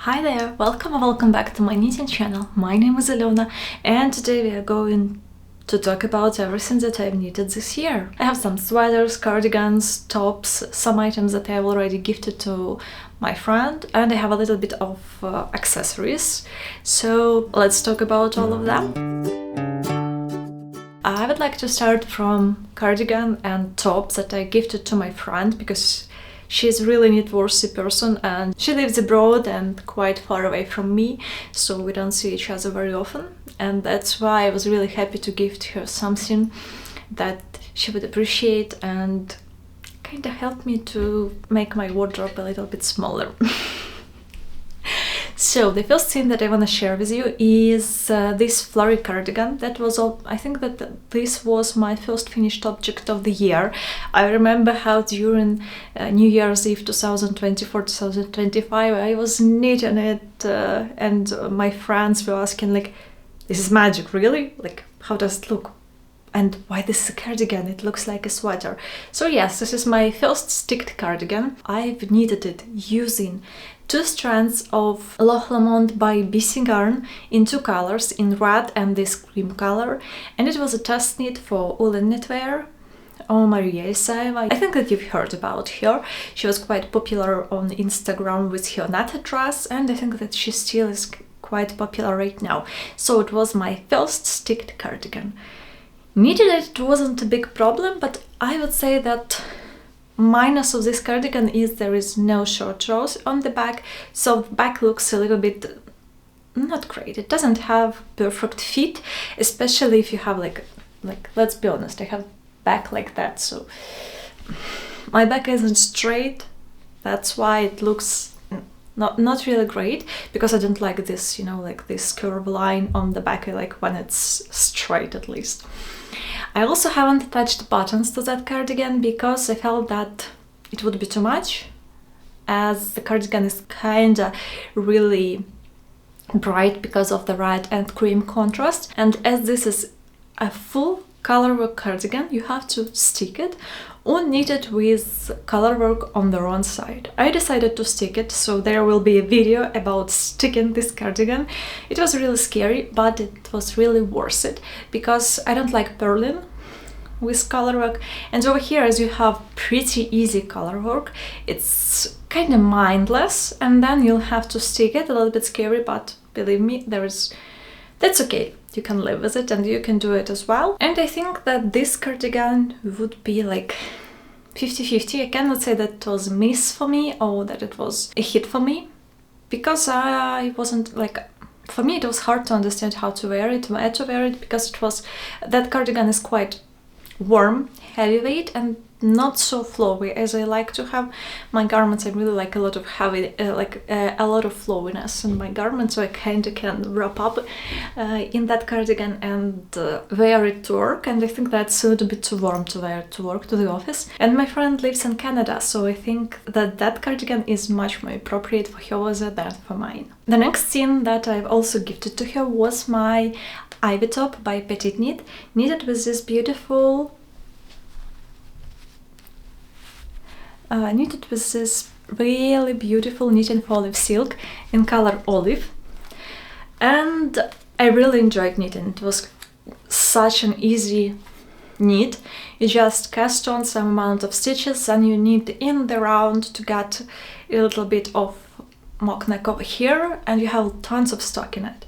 Hi there, welcome or welcome back to my knitting channel. My name is Alona and today we are going to talk about everything that I've knitted this year. I have some sweaters, cardigans, tops, some items that I've already gifted to my friend, and I have a little bit of accessories. So let's talk about all of them. I would like to start from cardigan and tops that I gifted to my friend because she's really knit-worthy person and she lives abroad and quite far away from me, so we don't see each other very often, and that's why I was really happy to gift her something that she would appreciate and kind of help me to make my wardrobe a little bit smaller. So the first thing that I want to share with you is this Flurry cardigan. That was all. I think that this was my first finished object of the year. I remember how during New Year's Eve 2024-2025 I was knitting it and my friends were asking like, this is magic, really? Like, how does it look? And why this is a cardigan? It looks like a sweater. So yes, this is my first sticked cardigan. I've knitted it using 2 strands of Loch Lomond by BC Yarn in 2 colors, in red and this cream color, and it was a test knit for Ullen Knitwear or Isaeva. I think that you've heard about her. She was quite popular on Instagram with her knitted dress, and I think that she still is quite popular right now. So it was my first sticked cardigan. Knitting it wasn't a big problem, but I would say that minus of this cardigan is there is no short rows on the back, so the back looks a little bit not great. It doesn't have perfect fit, especially if you have like let's be honest, I have back like that, so my back isn't straight. That's why it looks not really great, because I don't like this, you know, like this curve line on the back. I like when it's straight at least. I also haven't attached buttons to that cardigan because I felt that it would be too much, as the cardigan is kinda really bright because of the red and cream contrast, and as this is a full colorwork cardigan, you have to stick it or knit it with colorwork on the wrong side. I decided to stick it, so there will be a video about sticking this cardigan. It was really scary, but it was really worth it because I don't like purling with colorwork, and over here, as you have pretty easy colorwork, it's kind of mindless, and then you'll have to stick it. A little bit scary, but believe me, that's okay. You can live with it and you can do it as well. And I think that this cardigan would be like 50-50. I cannot say that it was a miss for me or that it was a hit for me, because I wasn't like, for me it was hard to understand how to wear it, where to wear it, because that cardigan is quite warm, heavyweight, and not so flowy as I like to have my garments. I really like a lot of heavy, a lot of flowiness in my garments, so I kind of can wrap up in that cardigan and wear it to work, and I think that's a little bit too warm to wear to work, to the office. And my friend lives in Canada, so I think that cardigan is much more appropriate for her weather than for mine. The next thing that I've also gifted to her was my Ivy top by PetiteKnit, knitted with this beautiful really beautiful knit and olive silk in color olive, and I really enjoyed knitting. It was such an easy knit. You just cast on some amount of stitches and you knit in the round to get a little bit of mock neck over here, and you have tons of stock in it.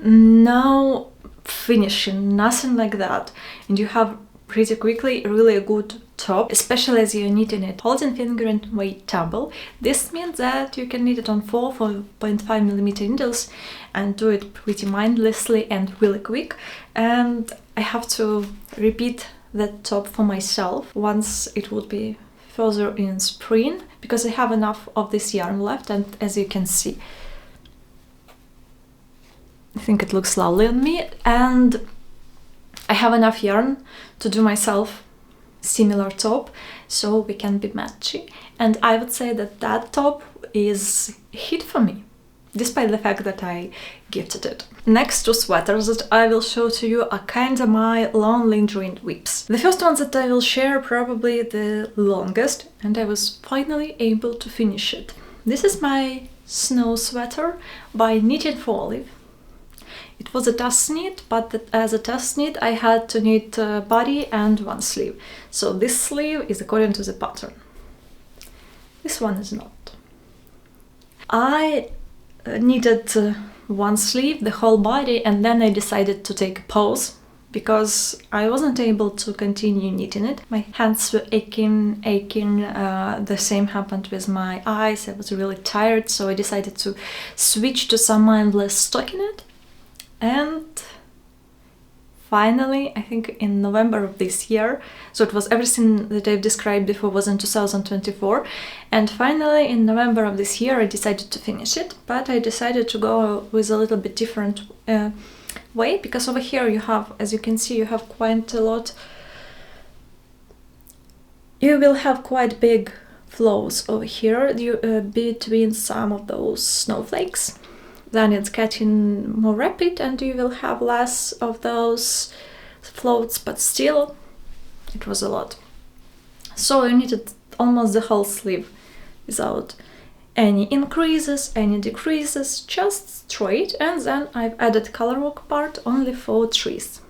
No finishing, nothing like that, and you have pretty quickly really a good top, especially as you're knitting it holding finger and weight tumble. This means that you can knit it on 4.5mm needles and do it pretty mindlessly and really quick. And I have to repeat that top for myself once it would be further in spring, because I have enough of this yarn left, and as you can see, I think it looks lovely on me, and I have enough yarn to do myself similar top, so we can be matchy. And I would say that that top is a hit for me, despite the fact that I gifted it. Next 2 sweaters that I will show to you are kinda my long lingering whips. The first one that I will share probably the longest, and I was finally able to finish it. This is my snow sweater by Knitting for Olive. It was a test knit, but as a test knit I had to knit body and one sleeve. So this sleeve is according to the pattern. This one is not. I knitted one sleeve, the whole body, and then I decided to take a pause because I wasn't able to continue knitting it. My hands were aching. The same happened with my eyes. I was really tired, so I decided to switch to some mindless stockinette. And finally, I think in November of this year, so it was everything that I've described before was in 2024, and finally in November of this year I decided to finish it, but I decided to go with a little bit different way, because over here you have, as you can see, you have quite a lot, you will have quite big flows over here between some of those snowflakes. Then it's getting more rapid and you will have less of those floats, but still it was a lot. So I knitted almost the whole sleeve without any increases, any decreases, just straight, and then I've added color work part only for trees.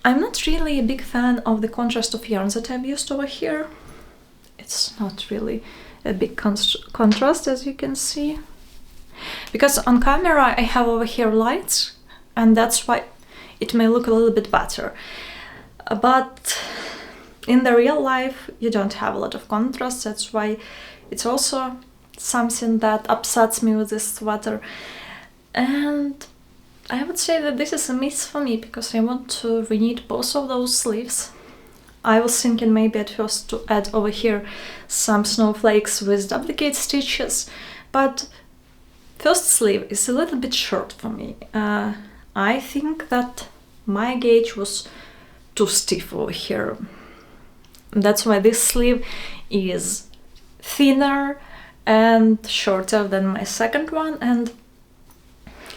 I'm not really a big fan of the contrast of yarns that I've used over here. It's not really a big contrast, as you can see, because on camera I have over here lights and that's why it may look a little bit better, but in the real life you don't have a lot of contrast. That's why it's also something that upsets me with this sweater, and I would say that this is a miss for me because I want to reknit both of those sleeves. I was thinking maybe at first to add over here some snowflakes with duplicate stitches, but first sleeve is a little bit short for me. I think that my gauge was too stiff over here. That's why this sleeve is thinner and shorter than my second one, and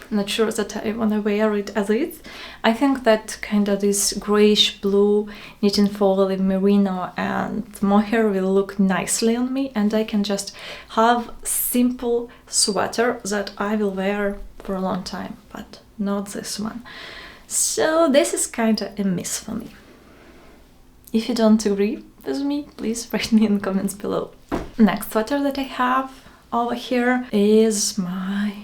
not sure that I want to wear it as is. I think that kind of this grayish blue Knitting for Olive merino and mohair will look nicely on me, and I can just have simple sweater that I will wear for a long time, but not this one. So this is kind of a miss for me. If you don't agree with me, please write me in the comments below. Next sweater that I have over here is my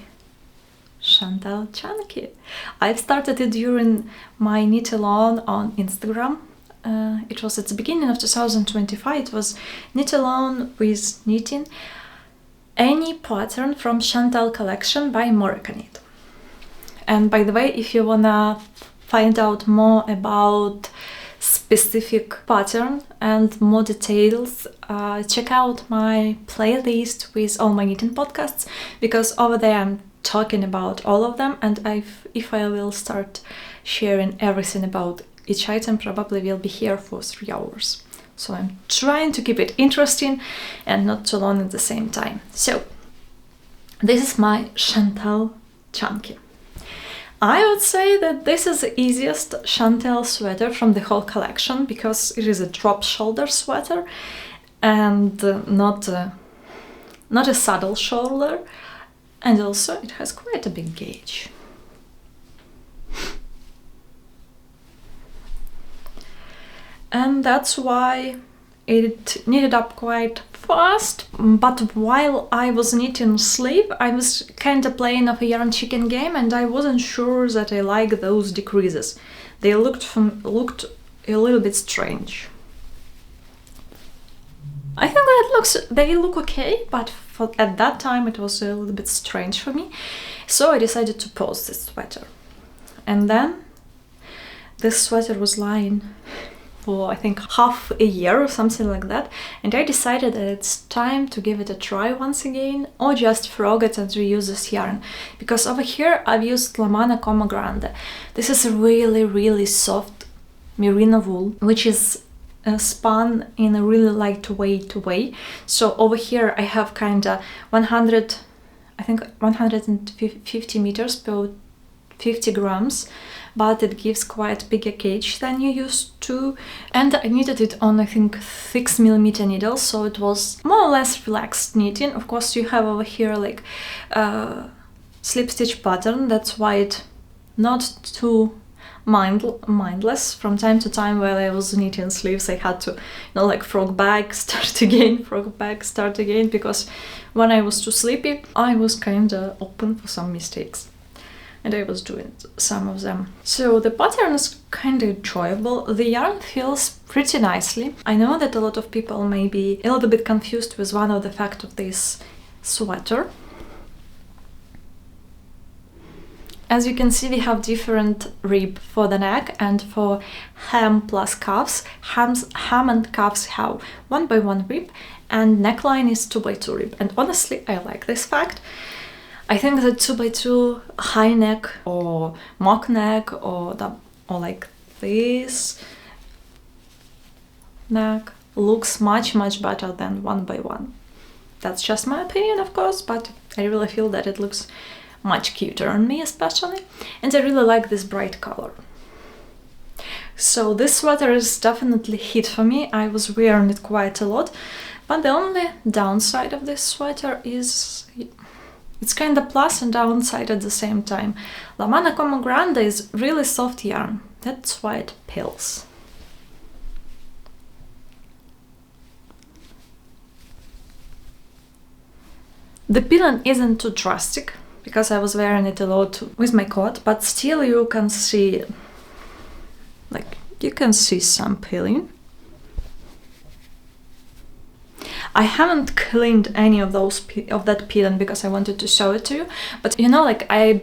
Chantal chunky. I've started it during my knit alone on Instagram. It was at the beginning of 2025. It was knit alone with knitting any pattern from Chantal collection by Moreca Knit. And by the way, if you wanna find out more about specific pattern and more details, check out my playlist with all my knitting podcasts, because over there I'm talking about all of them, and if I will start sharing everything about each item, probably will be here for 3 hours. So I'm trying to keep it interesting and not too long at the same time. So this is my Chantal chunky. I would say that this is the easiest Chantal sweater from the whole collection, because it is a drop shoulder sweater and not a saddle shoulder. And also it has quite a big gauge. And that's why it knitted up quite fast, but while I was knitting sleeve, I was kind of playing of a yarn chicken game, and I wasn't sure that I like those decreases. They looked a little bit strange. I think that they look okay, but at that time it was a little bit strange for me, so I decided to pause this sweater. And then this sweater was lying for I think half a year or something like that, and I decided that it's time to give it a try once again, or just forget and reuse this yarn, because over here I've used Lamana Coma Grande. This is a really soft merino wool, which is spun in a really lightweight way. So over here I have kind of 150 meters per 50 grams but it gives quite bigger gauge than you used to. And I knitted it on, I think, 6mm needles, so it was more or less relaxed knitting. Of course, you have over here like slip stitch pattern, that's why it not too mindless. From time to time while I was knitting sleeves, I had to, you know, like frog back, start again, frog back, start again, because when I was too sleepy, I was kinda open for some mistakes. And I was doing some of them. So the pattern is kind of enjoyable. The yarn feels pretty nicely. I know that a lot of people may be a little bit confused with one of the fact of this sweater. As you can see, we have different rib for the neck and for hem plus cuffs. Hem and cuffs have 1x1 rib and neckline is 2x2 rib. And honestly, I like this fact. I think that 2x2 high neck or mock neck or like this neck looks much better than 1x1. That's just my opinion, of course, but I really feel that it looks much cuter on me especially, and I really like this bright color. So this sweater is definitely hit for me. I was wearing it quite a lot, but the only downside of this sweater is it's kind of plus and downside at the same time. La Mana Como Grande is really soft yarn, that's why it pills. The peeling isn't too drastic, because I was wearing it a lot with my coat, but still you can see, like, you can see some peeling. I haven't cleaned any of that peeling because I wanted to show it to you, but you know, like, I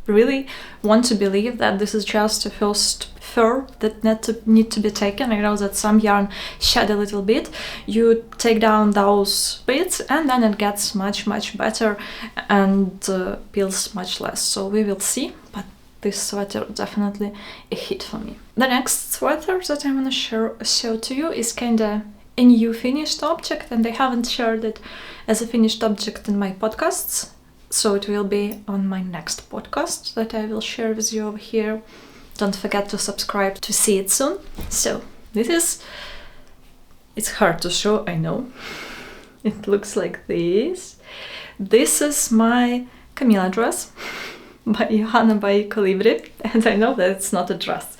really want to believe that this is just the first fur that need to be taken. I know that some yarn shed a little bit. You take down those bits and then it gets much better and peels much less. So we will see, but this sweater definitely a hit for me. The next sweater that I'm gonna show to you is kinda a new finished object, and I haven't shared it as a finished object in my podcasts. So it will be on my next podcast that I will share with you over here. Don't forget to subscribe to see it soon. So this is, it's hard to show, I know. It looks like this. This is my Camille dress by Johanna by Kolibri, and I know that it's not a dress.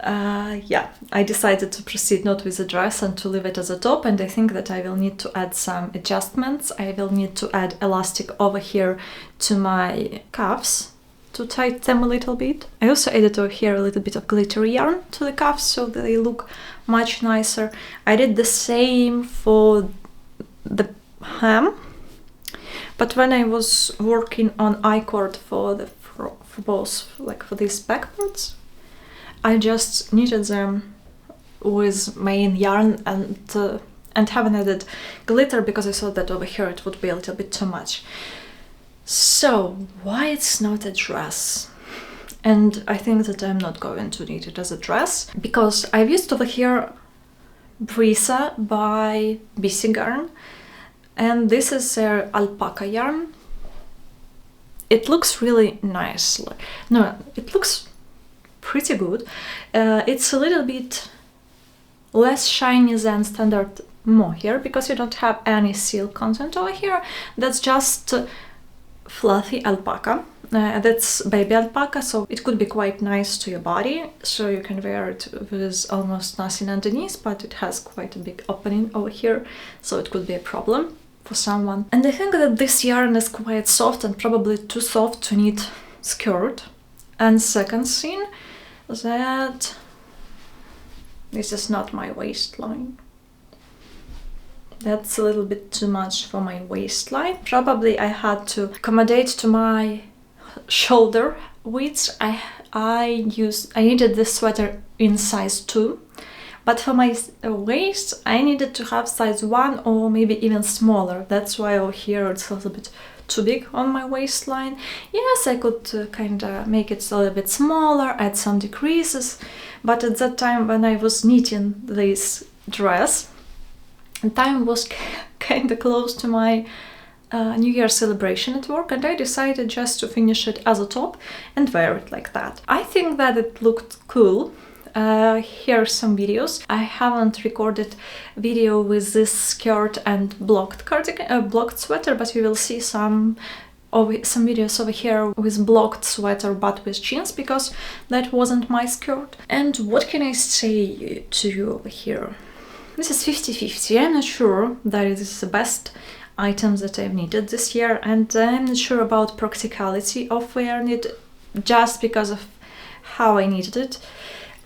Yeah, I decided to proceed not with a dress and to leave it as a top, and I think that I will need to add some adjustments. I will need to add elastic over here to my cuffs to tighten them a little bit. I also added over here a little bit of glittery yarn to the cuffs so that they look much nicer. I did the same for the hem, but when I was working on I-cord for both, like for these back parts, I just knitted them with main yarn and haven't added glitter because I thought that over here it would be a little bit too much. So why it's not a dress? And I think that I'm not going to knit it as a dress because I've used over here Brisa by BC Garn, and this is their alpaca yarn. It looks really nice. No, it looks pretty good. It's a little bit less shiny than standard mohair because you don't have any silk content over here. That's just fluffy alpaca. That's baby alpaca, so it could be quite nice to your body, so you can wear it with almost nothing underneath, but it has quite a big opening over here, so it could be a problem for someone. And I think that this yarn is quite soft and probably too soft to knit skirt. And second thing, that this is not my waistline. That's a little bit too much for my waistline. Probably I had to accommodate to my shoulder width. I needed this sweater in size 2, but for my waist I needed to have size 1 or maybe even smaller. That's why over here it's a little bit too big on my waistline. Yes, I could kind of make it a little bit smaller, add some decreases, but at that time when I was knitting this dress, time was kind of close to my New Year celebration at work, and I decided just to finish it as a top and wear it like that. I think that it looked cool. Here are some videos. I haven't recorded video with this skirt and blocked cardigan, blocked sweater, but you will see some videos over here with blocked sweater but with jeans, because that wasn't my skirt. And what can I say to you over here? This is 50-50. I'm not sure that it is the best items that I've knitted this year, and I'm not sure about practicality of wearing it just because of how I knitted it.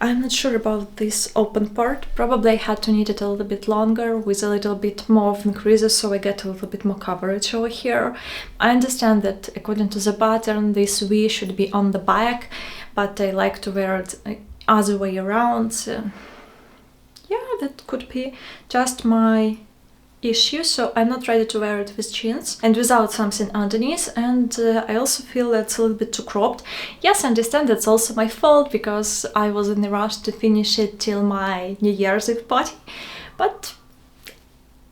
I'm not sure about this open part. Probably I had to knit it a little bit longer with a little bit more of increases, so I get a little bit more coverage over here. I understand that according to the pattern this V should be on the back, but I like to wear it other way around. So yeah, that could be just my issue, so I'm not ready to wear it with jeans and without something underneath, and I also feel that's a little bit too cropped. Yes, I understand that's also my fault, because I was in a rush to finish it till my New Year's Eve party, but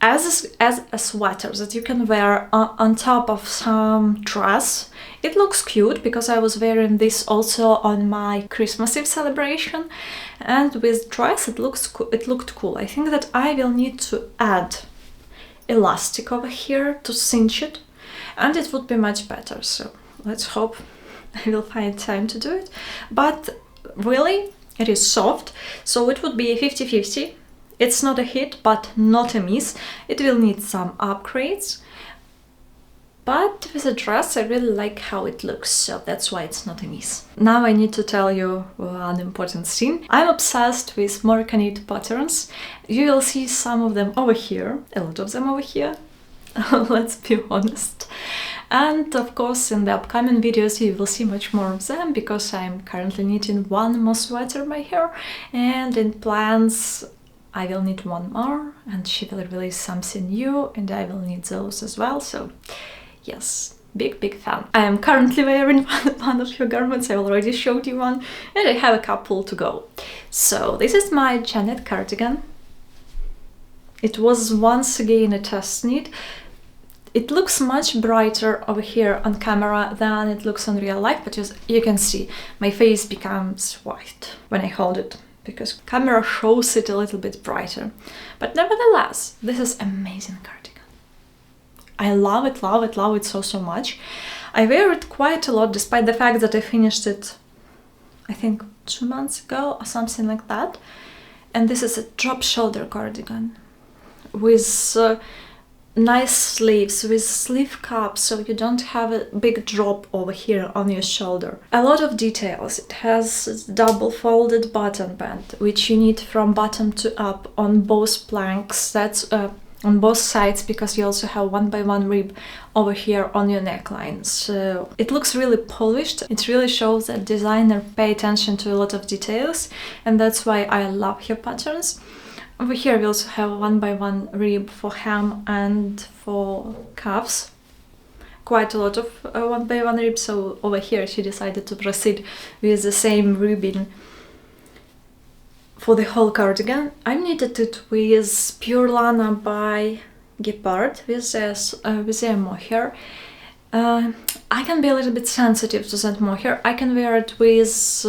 as a sweater that you can wear on top of some dress, it looks cute, because I was wearing this also on my Christmas Eve celebration, and with dress it looked cool. I think that I will need to add elastic over here to cinch it, and it would be much better, so let's hope I will find time to do it. But really, it is soft, so it would be 50-50. It's not a hit, but not a miss. It will need some upgrades, but with a dress I really like how it looks, so that's why it's not a miss. Now I need to tell you one important thing. I'm obsessed with Moreca Knit patterns. You will see some of them over here, a lot of them over here, let's be honest. And of course in the upcoming videos you will see much more of them, because I'm currently knitting one more sweater by her, and in plans I will knit one more, and she will release something new and I will knit those as well, so yes, big fan. I am currently wearing one of her garments. I already showed you one, and I have a couple to go. So this is my Janette cardigan. It was once again a test knit. It looks much brighter over here on camera than it looks in real life, but you can see my face becomes white when I hold it, because camera shows it a little bit brighter. But nevertheless, this is amazing cardigan. I love it so much. I wear it quite a lot, despite the fact that I finished it, I think 2 months ago or something like that. And this is a drop shoulder cardigan with nice sleeves, with sleeve cups, so you don't have a big drop over here on your shoulder. A lot of details. It has double folded button band, which you knit from bottom to up on both planks. That's on both sides, because you also have 1x1 rib over here on your neckline. So it looks really polished. It really shows that designer pay attention to a lot of details, and that's why I love her patterns. Over here we also have 1x1 rib for hem and for cuffs. Quite a lot of 1x1 rib, so over here she decided to proceed with the same ribbing for the whole cardigan. I knitted it with Pure Lana by Gepard with a mohair. I can be a little bit sensitive to that mohair. I can wear it with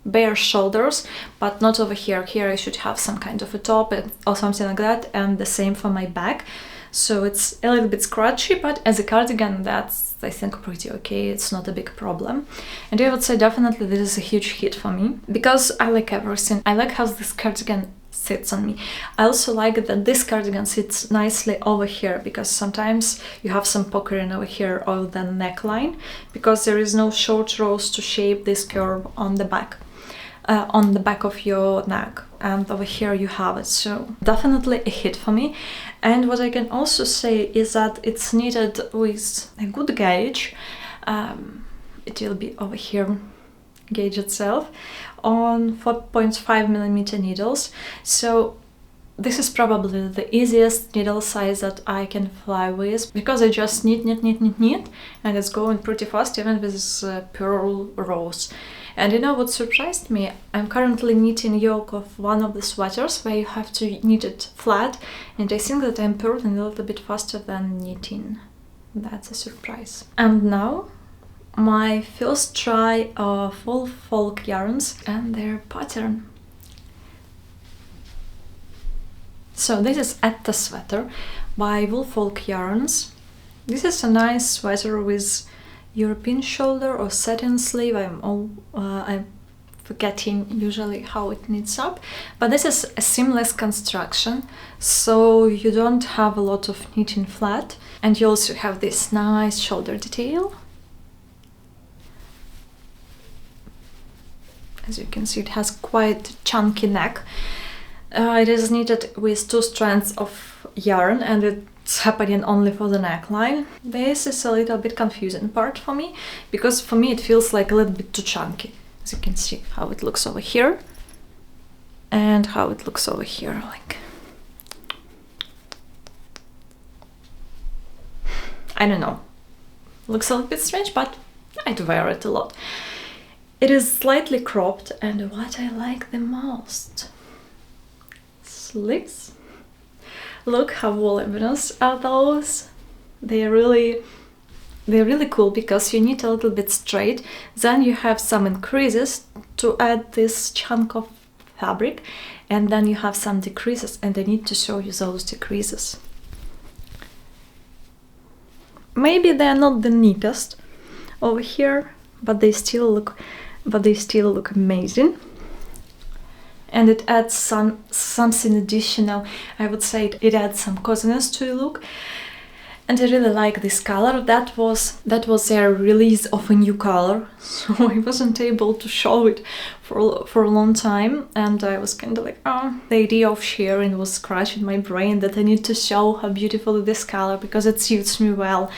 bare shoulders, but not over here. Here I should have some kind of a top or something like that, and the same for my back. So it's a little bit scratchy, but as a cardigan that's, I think, pretty okay. It's not a big problem. And I would say definitely this is a huge hit for me, because I like everything. I like how this cardigan sits on me. I also like that this cardigan sits nicely over here, because sometimes you have some puckering over here over the neckline, because there is no short rows to shape this curve on the back of your neck, and over here you have it. So definitely a hit for me. And what I can also say is that it's knitted with a good gauge. It will be over here, gauge itself, on 4.5mm needles. So this is probably the easiest needle size that I can fly with, because I just knit, and it's going pretty fast, even with this pearl rows. And you know what surprised me? I'm currently knitting yoke of one of the sweaters where you have to knit it flat, and I think that I'm purling a little bit faster than knitting. that's a surprise. And now my first try of Woolfolk yarns and their pattern. So this is ETTA sweater by Woolfolk yarns. This is a nice sweater with European shoulder or satin sleeve. I'm forgetting usually how it knits up, but this is a seamless construction, so you don't have a lot of knitting flat, and you also have this nice shoulder detail. As you can see, it has quite chunky neck. It is knitted with 2 strands of yarn, and it's happening only for the neckline. This is a little bit confusing part for me, because for me it feels like a little bit too chunky. As you can see how it looks over here and how it looks over here, like, I don't know, looks a little bit strange, but I'd wear it a lot. It is slightly cropped, and what I like the most, sleeves. Look how voluminous are those. They're really cool, because you knit a little bit straight, then you have some increases to add this chunk of fabric, and then you have some decreases, and I need to show you those decreases. Maybe they're not the neatest over here, but they still look amazing. And it adds something additional. I would say it adds some coziness to the look. And I really like this color. That was their release of a new color, so I wasn't able to show it for a long time, and I was kind of like, oh, the idea of sharing was scratching my brain, that I need to show how beautiful this color, because it suits me well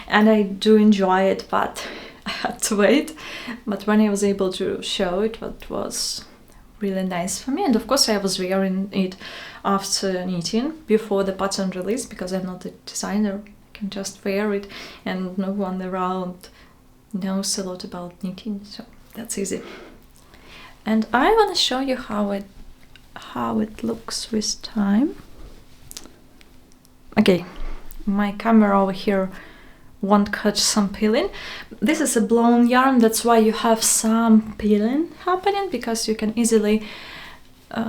and I do enjoy it, but I had to wait. But when I was able to show it, it was really nice for me. And of course I was wearing it after knitting, before the pattern release, because I'm not a designer. Just wear it, and no one around knows a lot about knitting, so that's easy. And I want to show you how it looks with time. Okay, my camera over here won't catch some peeling. This is a blown yarn, that's why you have some peeling happening, because you can easily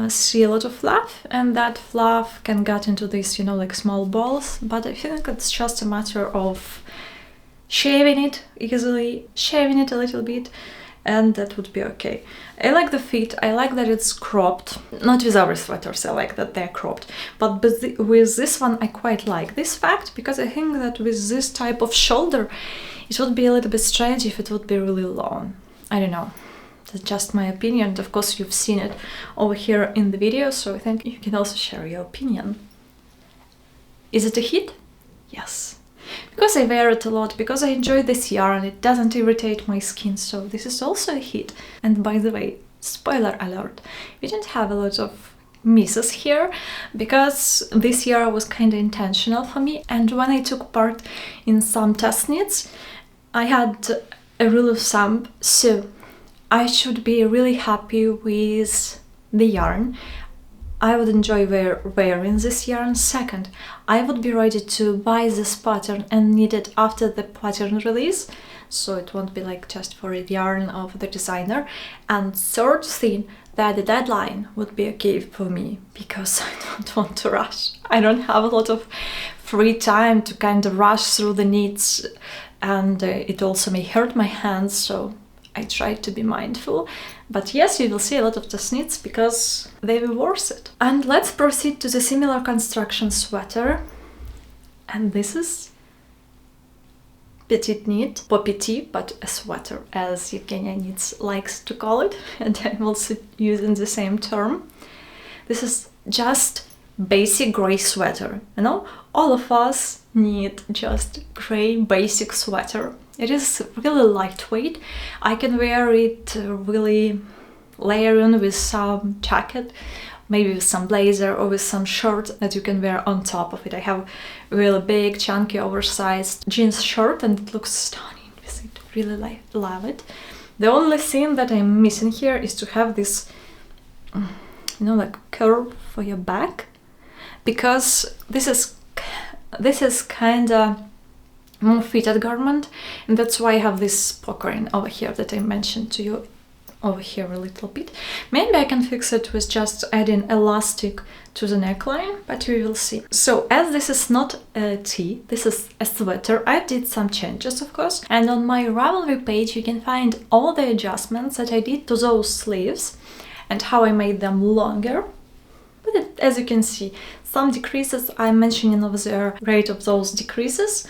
see a lot of fluff, and that fluff can get into these, you know, like small balls. But I think it's just a matter of shaving it easily, shaving it a little bit, and that would be okay. I like the fit, I like that it's cropped. Not with other sweaters, I like that they're cropped, but with this one I quite like this fact, because I think that with this type of shoulder it would be a little bit strange if it would be really long. I don't know. That's just my opinion, and of course you've seen it over here in the video, so I think you can also share your opinion. Is it a hit? Yes. Because I wear it a lot, because I enjoy this yarn, it doesn't irritate my skin, so this is also a hit. And by the way, spoiler alert, we didn't have a lot of misses here, because this year was kind of intentional for me, and when I took part in some test knits, I had a rule of thumb, so I should be really happy with the yarn. I would enjoy wearing this yarn. Second, I would be ready to buy this pattern and knit it after the pattern release, so it won't be like just for a yarn of the designer. And third thing, that the deadline would be okay for me, because I don't want to rush. I don't have a lot of free time to kind of rush through the knits, and it also may hurt my hands, so I try to be mindful. But yes, you will see a lot of test knits, because they were worth it. And let's proceed to the similar construction sweater. And this is PetiteKnit, Petit, but a sweater, as Evgenia Knits likes to call it, and I'm also using the same term. This is just basic gray sweater, you know? All of us need just gray basic sweater. It is really lightweight. I can wear it really layering with some jacket, maybe with some blazer or with some shirt that you can wear on top of it. I have a really big, chunky, oversized jeans shirt, and it looks stunning with it. Really love it. The only thing that I'm missing here is to have this, you know, like curve for your back, because this is kind of more fitted garment, and that's why I have this pockering over here that I mentioned to you over here a little bit. Maybe I can fix it with just adding elastic to the neckline, but we will see. So as this is not a tee, this is a sweater, I did some changes of course, and on my Ravelry page you can find all the adjustments that I did to those sleeves and how I made them longer. But as you can see, some decreases, I'm mentioning over there rate of those decreases,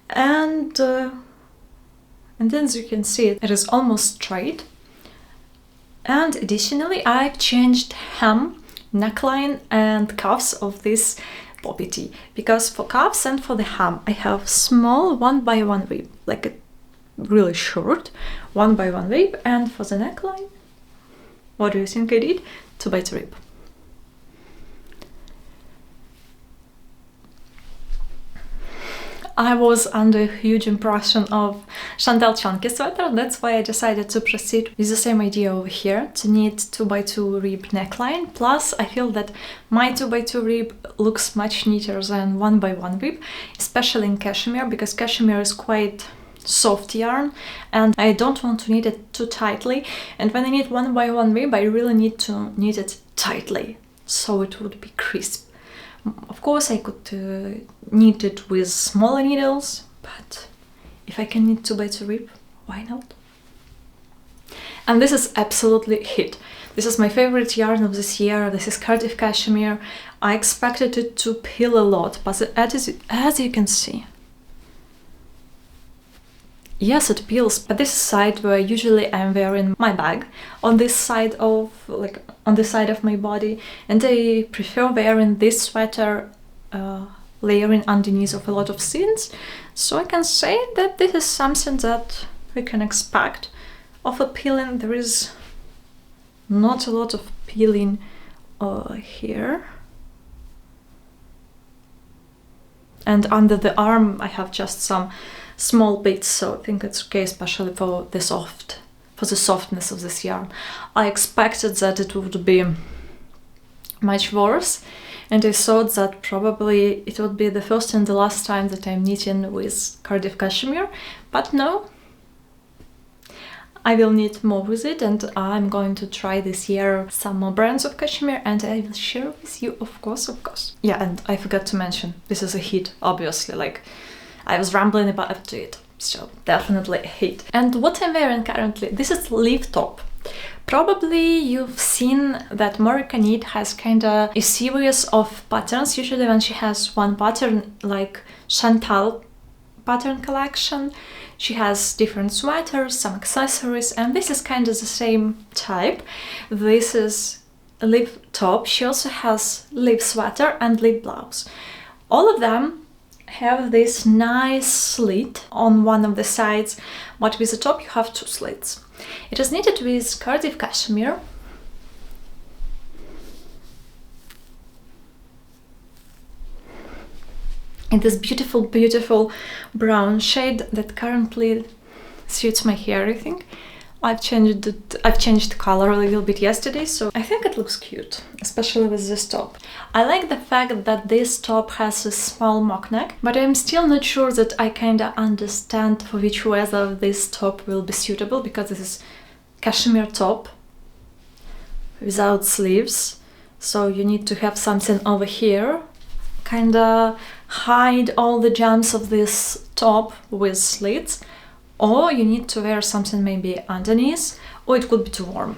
and then as you can see it is almost straight. And additionally, I've changed hem, neckline and cuffs of this poppy tee, because for cuffs and for the hem I have small 1x1 rib, like a really short 1x1 rib, and for the neckline, what do you think I did? 2x2 rib. I was under a huge impression of Chantal chunky sweater, that's why I decided to proceed with the same idea over here, to knit 2x2 rib neckline. Plus I feel that my 2x2 rib looks much neater than 1x1 rib, especially in cashmere, because cashmere is quite soft yarn and I don't want to knit it too tightly, and when I knit 1x1 rib I really need to knit it tightly so it would be crisp. Of course I could knit it with smaller needles, but if I can knit 2x2 rib, why not? And this is absolutely hit. This is my favorite yarn of this year. This is Cardiff cashmere. I expected it to peel a lot, but as you can see, yes, it peels, but this is side where usually I'm wearing my bag on this side of, like, on the side of my body, and I prefer wearing this sweater layering underneath of a lot of seams. So I can say that this is something that we can expect of a peeling. There is not a lot of peeling here. And under the arm I have just some small bits, so I think it's okay, especially for the softness of this yarn. I expected that it would be much worse, and I thought that probably it would be the first and the last time that I'm knitting with Cardiff cashmere, but no, I will knit more with it, and I'm going to try this year some more brands of cashmere, and I will share with you, of course. Yeah, and I forgot to mention, this is a hit, obviously, like I was rambling about it, so definitely a hit. And what I'm wearing currently, this is leaf top. Probably you've seen that Moreca Knit has kinda a series of patterns. Usually when she has one pattern, like Chantal pattern collection, she has different sweaters, some accessories, and this is kind of the same type. This is a leaf top. She also has leaf sweater and leaf blouse. All of them have this nice slit on one of the sides, but with the top you have two slits. It is knitted with Cardiff cashmere. In this beautiful brown shade that currently suits my hair, I think. I've changed the color a little bit yesterday, so I think it looks cute, especially with this top. I like the fact that this top has a small mock neck, but I'm still not sure that I kinda understand for which weather this top will be suitable, because this is cashmere top without sleeves, so you need to have something over here, kinda hide all the jumps of this top with slits, or you need to wear something maybe underneath, or it could be too warm.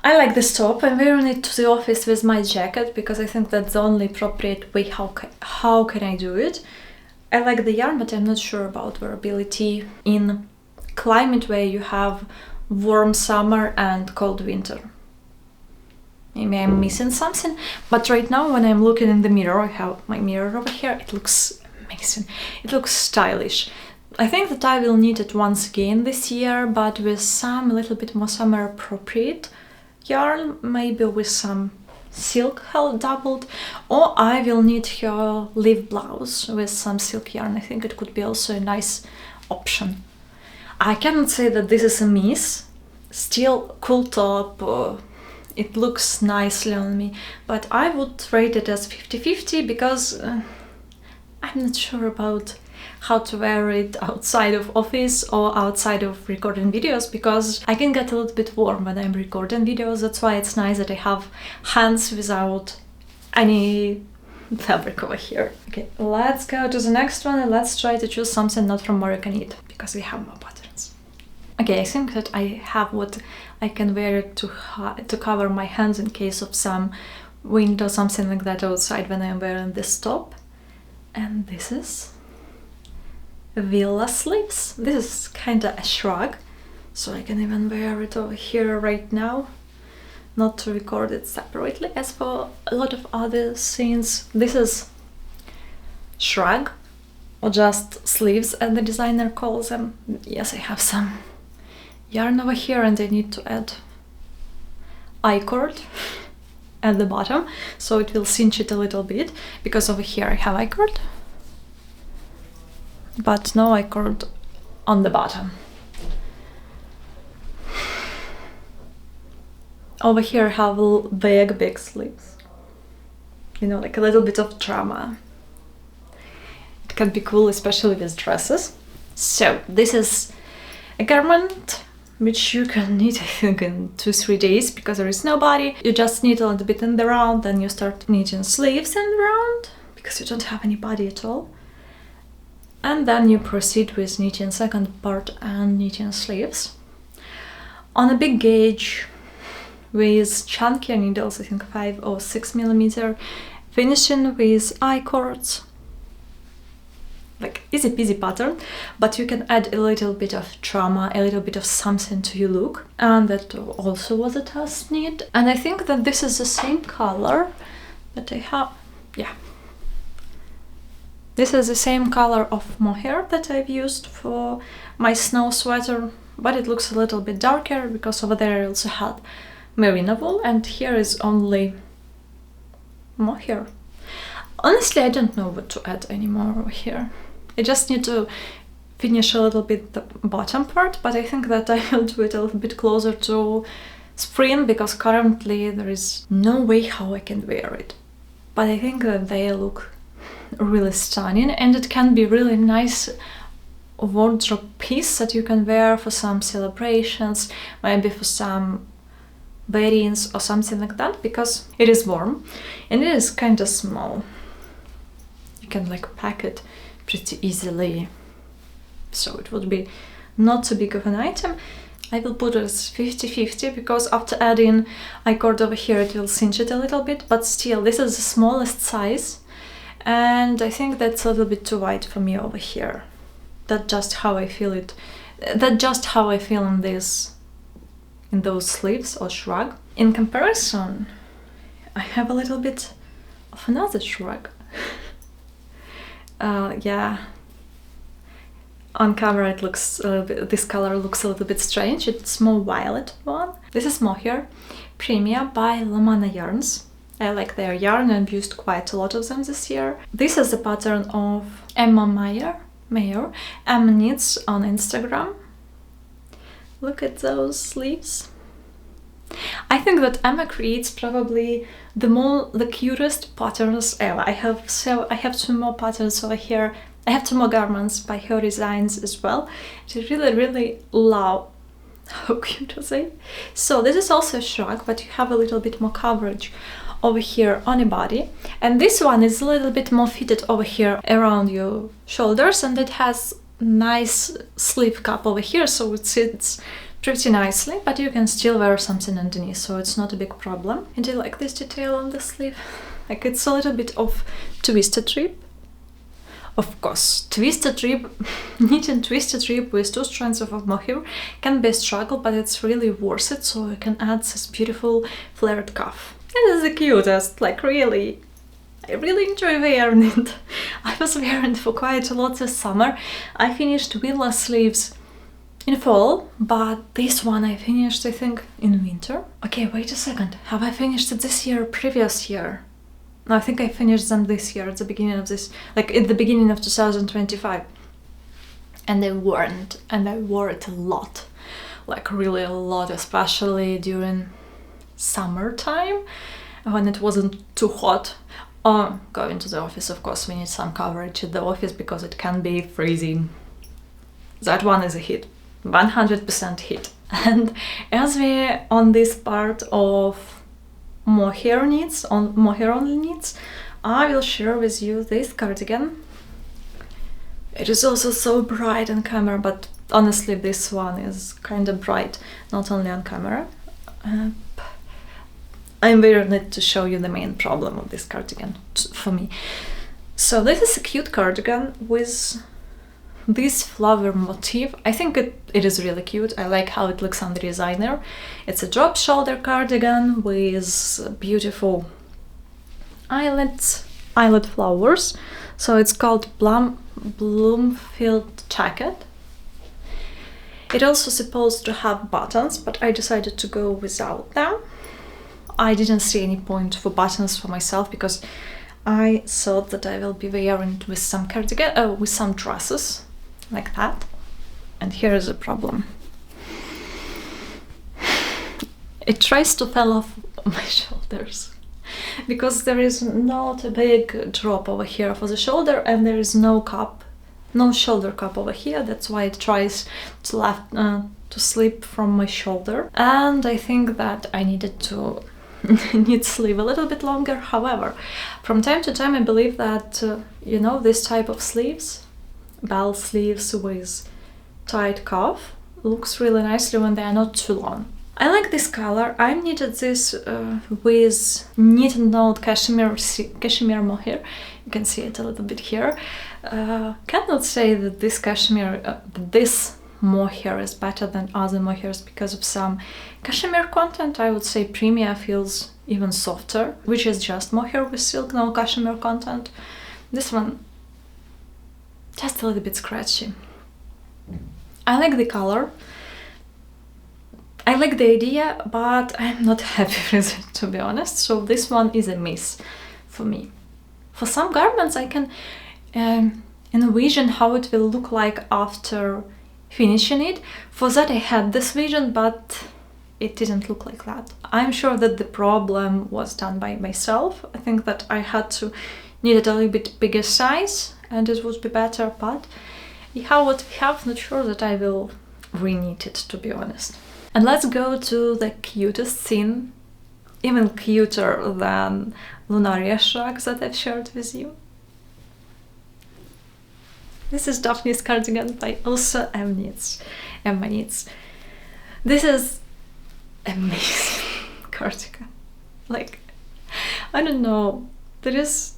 I like this top. I'm wearing it to the office with my jacket because I think that's the only appropriate way how can I do it. I like the yarn, but I'm not sure about wearability in climate where you have warm summer and cold winter. Maybe I'm missing something, but right now when I'm looking in the mirror, I have my mirror over here, it looks amazing. It looks stylish. I think that I will knit it once again this year, but with some a little bit more summer appropriate yarn, maybe with some silk held doubled, or I will knit her leaf blouse with some silk yarn. I think it could be also a nice option. I cannot say that this is a miss. Still cool top, it looks nicely on me, but I would rate it as 50-50 because I'm not sure about how to wear it outside of office or outside of recording videos, because I can get a little bit warm when I'm recording videos. That's why it's nice that I have hands without any fabric over here. Okay, let's go to the next one and let's try to choose something not from Moreca Knit, because we have more patterns. Okay, I think that I have what I can wear to cover my hands in case of some wind or something like that outside when I'm wearing this top. And this is Willa sleeves. This is kind of a shrug, so I can even wear it over here right now, not to record it separately. As for a lot of other scenes, this is shrug, or just sleeves as the designer calls them. Yes, I have some yarn over here and I need to add I-cord at the bottom, so it will cinch it a little bit, because over here I have I-cord, but no I-cord on the bottom. Over here I have big sleeves, you know, like a little bit of drama. It can be cool, especially with dresses. So this is a garment which you can knit, I think, in 2-3 days, because there is no body. You just knit a little bit in the round, then you start knitting sleeves in the round, because you don't have any body at all. And then you proceed with knitting second part and knitting sleeves. On a big gauge with chunkier needles, I think 5 or 6 millimeter, finishing with I-cords. Like easy peasy pattern, but you can add a little bit of drama, a little bit of something to your look. And that also was a test knit. And I think that this is the same color that I have. Yeah. This is the same color of mohair that I've used for my snow sweater, but it looks a little bit darker because over there I also had merino wool, and here is only mohair. Honestly, I don't know what to add anymore over here. I just need to finish a little bit the bottom part, but I think that I will do it a little bit closer to spring, because currently there is no way how I can wear it. But I think that they look really stunning, and it can be really nice wardrobe piece that you can wear for some celebrations, maybe for some weddings or something like that, because it is warm and it is kind of small. You can like pack it pretty easily, so it would be not so big of an item. I will put it as 50-50, because after adding I-cord over here it will cinch it a little bit, but still this is the smallest size, and I think that's a little bit too wide for me over here. That's just how I feel it. That's just how I feel in those sleeves or shrug. In comparison, I have a little bit of another shrug. Yeah, on camera it looks a little bit, this color looks a little bit strange. It's more violet one. This is Mohair Premia by Alona yarns. I like their yarn and used quite a lot of them this year. This is the pattern of Emma Maier. Emma Knits on Instagram. Look at those sleeves. I think that Emma creates probably the cutest patterns ever. I have 2 more patterns over here. I have 2 more garments by her designs as well. I really love how cute are they. So this is also a shrug, but you have a little bit more coverage over here on your body, and this one is a little bit more fitted over here around your shoulders, and it has nice sleeve cup over here, so it sits pretty nicely, but you can still wear something underneath, so it's not a big problem. And I like this detail on the sleeve. Like, it's a little bit of twisted rib. Of course, twisted rib, knitting twisted rib with 2 strands of mohair can be a struggle, but it's really worth it, so you can add this beautiful flared cuff. And it's the cutest, like really. I really enjoy wearing it. I was wearing it for quite a lot this summer. I finished Willa sleeves in fall, but this one I finished, I think, in winter. Okay, wait a second. Have I finished it this year or previous year? No, I think I finished them this year, at the beginning of this, like at the beginning of 2025. And I wore it, and I wore it a lot. Like really a lot, especially during summertime, when it wasn't too hot. or going to the office. Of course, we need some coverage at the office because it can be freezing. That one is a hit, 100% hit. And as we're on this part of mohair knits, on mohair only knits, I will share with you this cardigan. It is also so bright on camera, but honestly this one is kind of bright, not only on camera. I'm very need to show you the main problem of this cardigan for me. So this is a cute cardigan with this flower motif. I think it is really cute. I like how it looks on the designer. It's a drop shoulder cardigan with beautiful eyelet flowers. So it's called Bloomfield Jacket. It also supposed to have buttons, but I decided to go without them. I didn't see any point for buttons for myself because I thought that I will be wearing it with some cardigan, with some dresses like that. And here is a problem. It tries to fall off my shoulders because there is not a big drop over here for the shoulder, and there is no cup, no shoulder cup over here. That's why it tries to slip from my shoulder. And I think that I needed to knit sleeve a little bit longer. However, from time to time I believe that you know, this type of sleeves, bell sleeves with tight cuff, looks really nicely when they are not too long. I like this color. I knitted this with knit and knot cashmere mohair. You can see it a little bit here. Cannot say that this cashmere, this mohair is better than other mohairs because of some cashmere content. I would say Premia feels even softer, which is just mohair with silk, no cashmere content. This one just a little bit scratchy. I like the color. I like the idea, but I'm not happy with it, to be honest. So this one is a miss for me. For some garments I can envision how it will look like after finishing it. For that I had this vision, but it didn't look like that. I'm sure that the problem was done by myself. I think that I had to knit it a little bit bigger size and it would be better, but we have what we have. Not sure that I will re-knit it, to be honest. And let's go to the cutest scene, even cuter than Lunaria Shrug that I've shared with you. This is Daphnis cardigan by also Emma Knits. This is amazing cardigan. Like, I don't know, this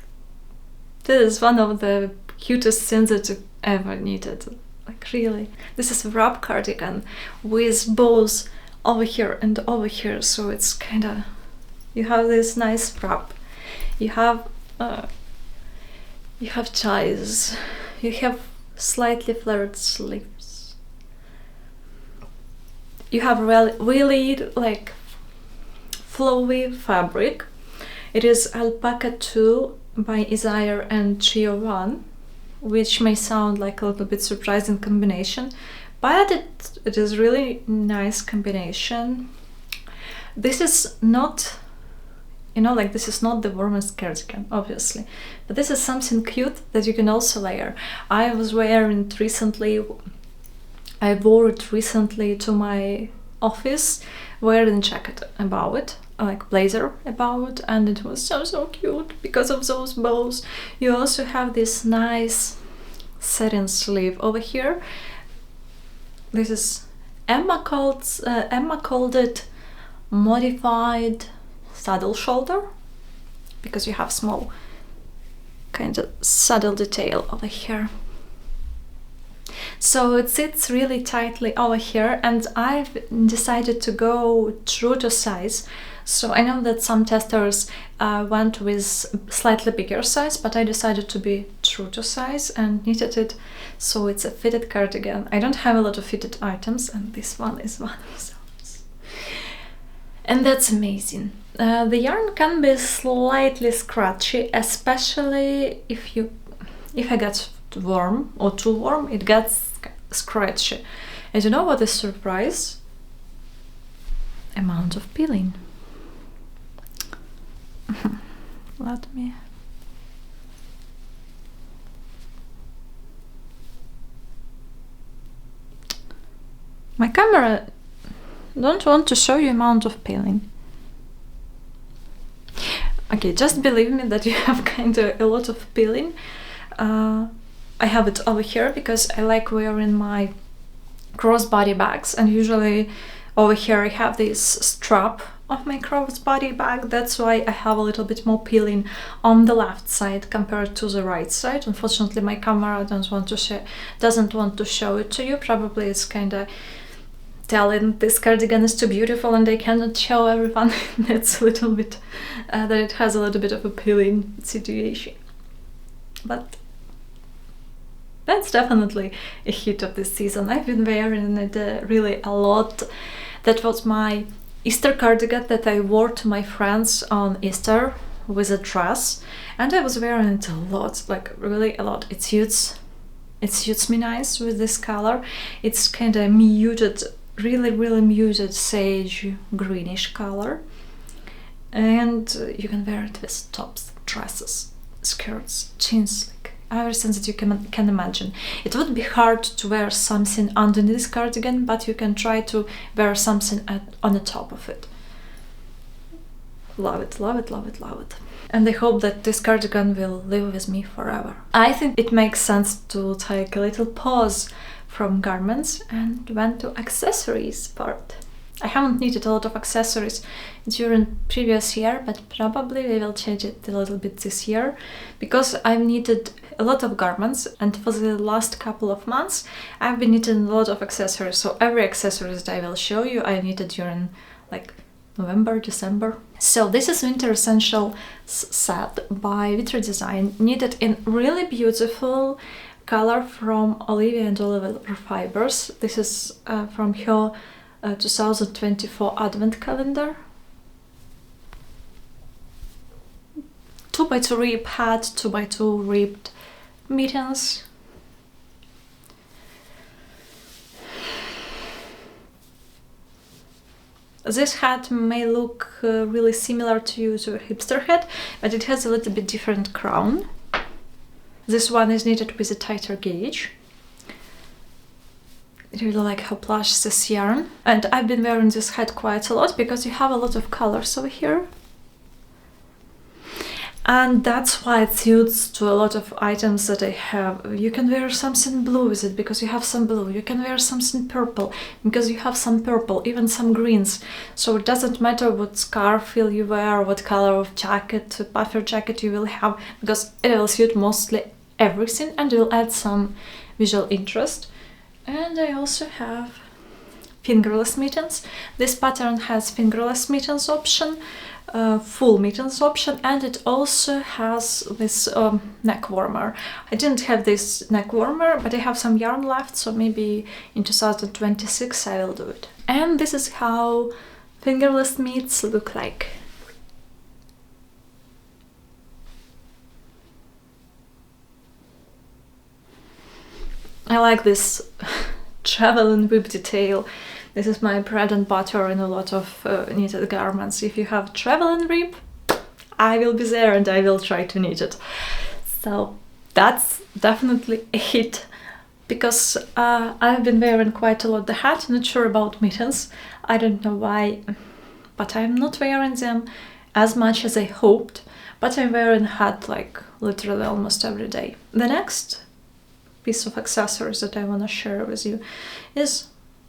is one of the cutest things that I've ever knitted. Like, really. This is a wrap cardigan with bows over here and over here, so it's kind of, you have this nice wrap, you have ties, you have slightly flared sleeves, you have really like flowy fabric. It is Alpaca 2 by Isaeva and Trio 1, which may sound like a little bit surprising combination, but it is really nice combination. This is not, you know, like, this is not the warmest cardigan, obviously, but this is something cute that you can also layer. I was wearing it recently, I wore it recently to my office, wearing a jacket above it, like blazer above it, and it was so cute because of those bows. You also have this nice satin sleeve over here. This is Emma called it modified saddle shoulder because you have small kind of saddle detail over here. So it sits really tightly over here, and I've decided to go true to size. So I know that some testers went with slightly bigger size, but I decided to be true to size and knitted it so it's a fitted cardigan. I don't have a lot of fitted items, and this one is one of those. And that's amazing. The yarn can be slightly scratchy, especially if I get warm or too warm, it gets scratchy. And you know what is surprise? Amount of peeling. Let me My camera don't want to show you amount of peeling. Okay, just believe me that you have kind of a lot of peeling. I have it over here because I like wearing my crossbody bags, and usually over here I have this strap of my crossbody bag. That's why I have a little bit more peeling on the left side compared to the right side. Unfortunately, my camera doesn't want to show it to you. Probably it's kind of telling this cardigan is too beautiful and I cannot show everyone. That's a little bit that it has a little bit of a peeling situation, but that's definitely a hit of this season. I've been wearing it really a lot. That was my Easter cardigan that I wore to my friends on Easter with a dress, and I was wearing it a lot, like really a lot. It suits me nice with this color. It's kind of muted, really muted sage greenish color, and you can wear it with tops, dresses, skirts, jeans, like everything that you can imagine. It would be hard to wear something underneath this cardigan, but you can try to wear something on the top of it. Love it, love it, love it, love it. And I hope that this cardigan will live with me forever. I think it makes sense to take a little pause from garments and went to accessories part. I haven't knitted a lot of accessories during previous year, but probably we will change it a little bit this year because I've knitted a lot of garments, and for the last couple of months I've been knitting a lot of accessories. So every accessory that I will show you I knitted during like November, December. So this is Winter Essential set by Winter Design, knitted in really beautiful color from Olivia and Oliver Fibers. This is from her 2024 Advent calendar. 2x2 rib hat, 2x2 ribbed mittens. This hat may look really similar to a hipster hat, but it has a little bit different crown. This one is knitted with a tighter gauge. I really like how plush this yarn, and I've been wearing this hat quite a lot because you have a lot of colors over here. And that's why it suits to a lot of items that I have. You can wear something blue with it because you have some blue. You can wear something purple because you have some purple, even some greens. So it doesn't matter what scarf will you wear, what color of jacket, puffer jacket you will have, because it will suit mostly everything and will add some visual interest. And I also have fingerless mittens. This pattern has fingerless mittens option, full mittens option, and it also has this neck warmer. I didn't have this neck warmer, but I have some yarn left, so maybe in 2026 I will do it. And this is how fingerless mitts look like. I like this travel and whip detail. This is my bread and butter in a lot of knitted garments. If you have travel and rib, I will be there and I will try to knit it. So that's definitely a hit, because I've been wearing quite a lot the hat. Not sure about mittens, I don't know why, but I'm not wearing them as much as I hoped, but I'm wearing hat like literally almost every day. The next piece of accessories that I want to share with you is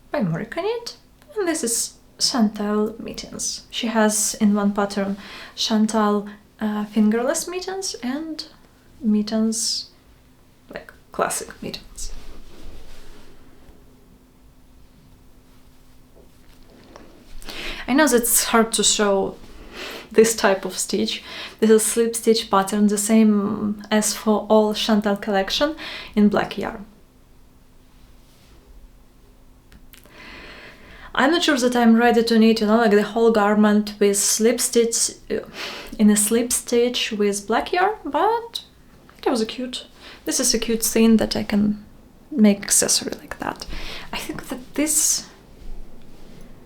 by Moreca Knit, and this is Chantal mittens. She has in one pattern Chantal fingerless mittens and mittens like classic mittens. I know that it's hard to show this type of stitch. This is slip stitch pattern, the same as for all Chantal collection, in black yarn. I'm not sure that I'm ready to knit, you know, like the whole garment with slip stitch, in a slip stitch with black yarn, but it was cute. This is a cute thing that I can make accessory like that. I think that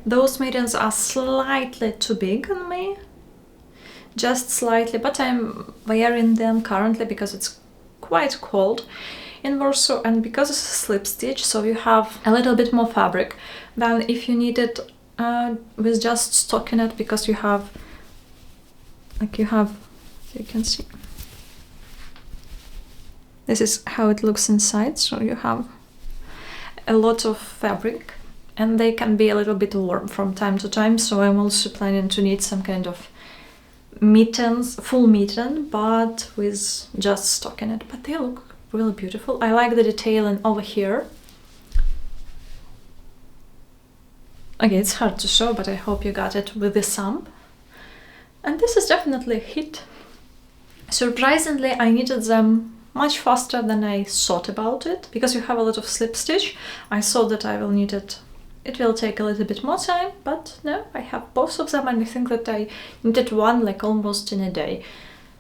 those mittens are slightly too big on me. Just slightly, but I'm wearing them currently because it's quite cold. in Warsaw, and because it's a slip stitch, so you have a little bit more fabric than if you knit it with just stockinette, because you have, you can see, this is how it looks inside, so you have a lot of fabric, and they can be a little bit warm from time to time, so I'm also planning to knit some kind of mittens, full mitten, but with just stockinette, but they look really beautiful. I like the detailing over here. Okay, it's hard to show, but I hope you got it with the thumb. And this is definitely a hit. Surprisingly, I knitted them much faster than I thought about it, because you have a lot of slip stitch. I thought that I will knit it, it will take a little bit more time, but no, I have both of them, and I think that I knitted one like almost in a day,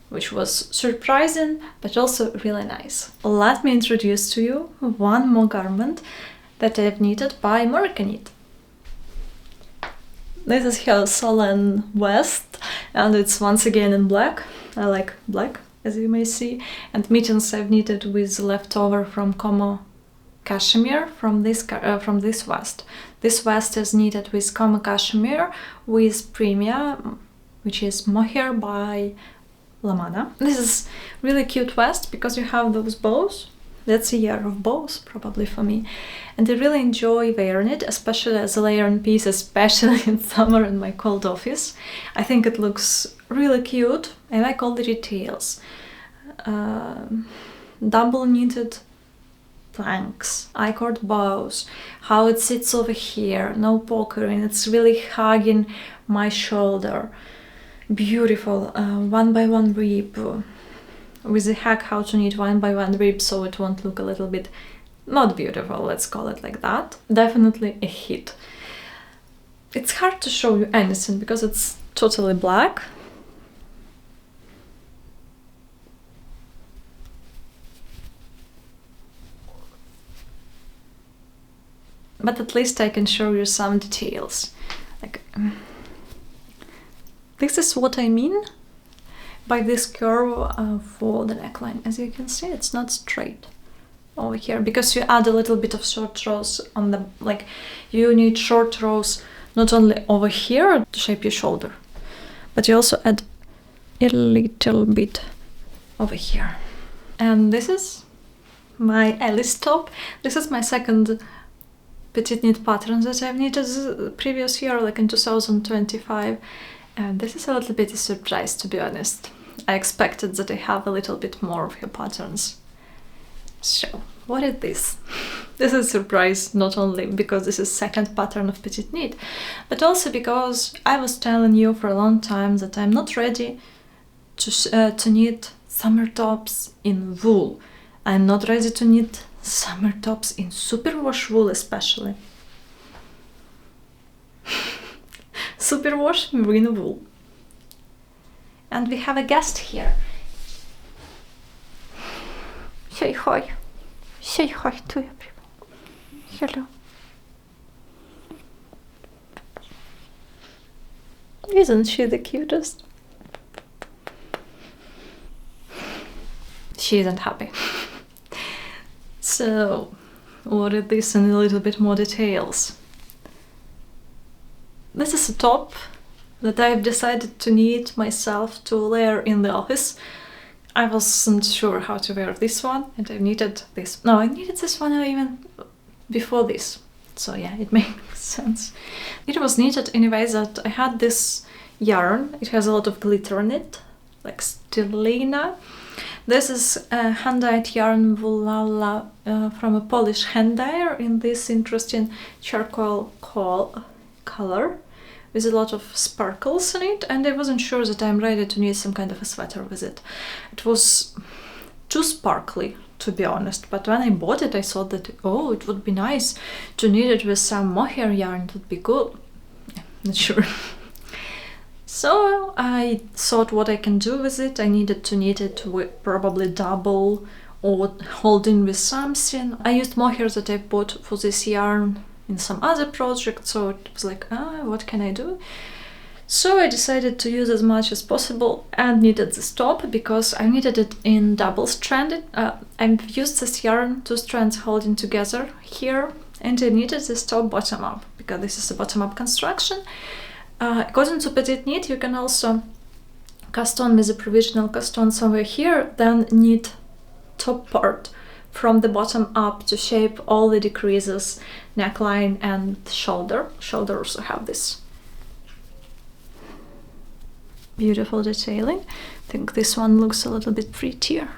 which was surprising, but also really nice. Let me introduce to you one more garment that I've knitted by Moreca Knit. This is her Solene vest, and it's once again in black. I like black, as you may see. And mittens I've knitted with leftover from Como cashmere from this vest. This vest is knitted with Como cashmere with Premia, which is mohair by Lamana. This is really cute vest because you have those bows. That's a year of bows, probably for me. And I really enjoy wearing it, especially as a layering piece, especially in summer in my cold office. I think it looks really cute. I like all the details. Double knitted planks, I-cord bows, how it sits over here, no pokering, it's really hugging my shoulder. Beautiful, one by one rib. With the hack how to knit one by one rib so it won't look a little bit not beautiful, let's call it like that. Definitely a hit. It's hard to show you anything because it's totally black. But at least I can show you some details. Like, this is what I mean by this curve for the neckline. As you can see, it's not straight over here because you add a little bit of short rows on the, like, you need short rows not only over here to shape your shoulder, but you also add a little bit over here. And this is my Alice top. This is my second PetiteKnit pattern that I've knitted the previous year, like in 2025. And this is a little bit a surprise, to be honest. I expected that I have a little bit more of her patterns. So, what is this? This is a surprise, not only because this is second pattern of PetiteKnit, but also because I was telling you for a long time that I'm not ready to knit summer tops in wool. I'm not ready to knit summer tops in superwash wool, especially. Superwash merino wool. And we have a guest here. Say hi. Say hi to everyone. Hello. Isn't she the cutest? She isn't happy. So, what is this in a little bit more details? This is a top that I've decided to knit myself to layer in the office. I wasn't sure how to wear this one, and I knitted this. No, I knitted this one even before this. So yeah, it makes sense. It was knitted in a way that I had this yarn. It has a lot of glitter in it, like Solene. This is a hand-dyed yarn Willa from a Polish hand dyer in this interesting charcoal color with a lot of sparkles in it, and I wasn't sure that I'm ready to knit some kind of a sweater with it. It was too sparkly, to be honest, but when I bought it I thought that, oh, it would be nice to knit it with some mohair yarn, it would be good. Yeah, not sure. So I thought what I can do with it. I needed to knit it with probably double or holding with something. I used mohair that I bought for this yarn in some other project, so it was like, what can I do? So I decided to use as much as possible and knitted this top because I knitted it in double stranded. I've used this yarn, 2 strands holding together here, and I knitted this top bottom up because this is a bottom up construction. According to PetiteKnit, you can also cast on with a provisional cast on somewhere here, then knit top part from the bottom up to shape all the decreases, neckline and shoulder. Shoulder also have this beautiful detailing. I think this one looks a little bit prettier.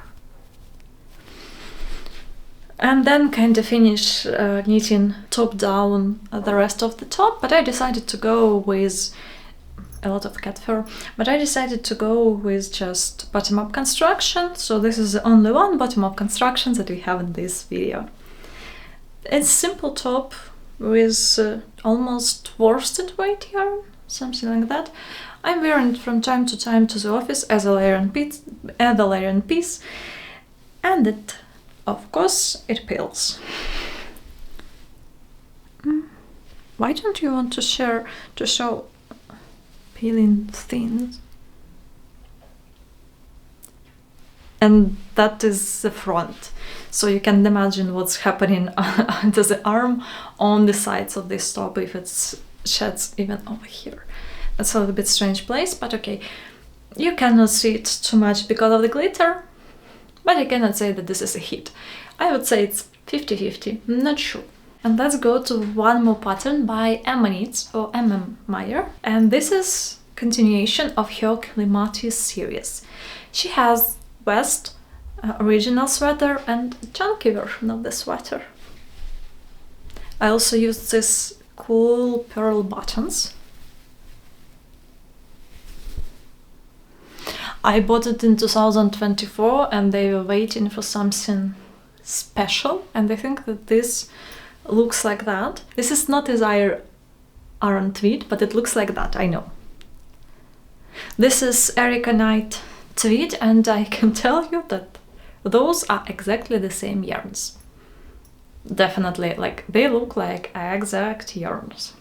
And then kind of finish knitting top down the rest of the top, but I decided to go with a lot of cat fur, but I decided to go with just bottom-up construction, so this is the only one bottom-up construction that we have in this video. It's simple top with almost worsted weight yarn, something like that. I'm wearing it from time to time to the office as a layer and piece, and it, of course, it peels. Why don't you want to show peeling things? And that is the front, so you can imagine what's happening under the arm on the sides of this top if it sheds even over here. That's a little bit strange place, but okay, you cannot see it too much because of the glitter, but I cannot say that this is a hit. I would say it's 50-50, not sure. And let's go to one more pattern by Emma Knits or Maier, and this is continuation of her Clematis series. She has vest, original sweater and chunky version of the sweater. I also used this cool pearl buttons. I bought it in 2024 and they were waiting for something special, and I think that this looks like that. This is not Isaeva iron tweed, but it looks like that, I know. This is Moreca Knit tweed, and I can tell you that those are exactly the same yarns. Definitely, like, they look like exact yarns.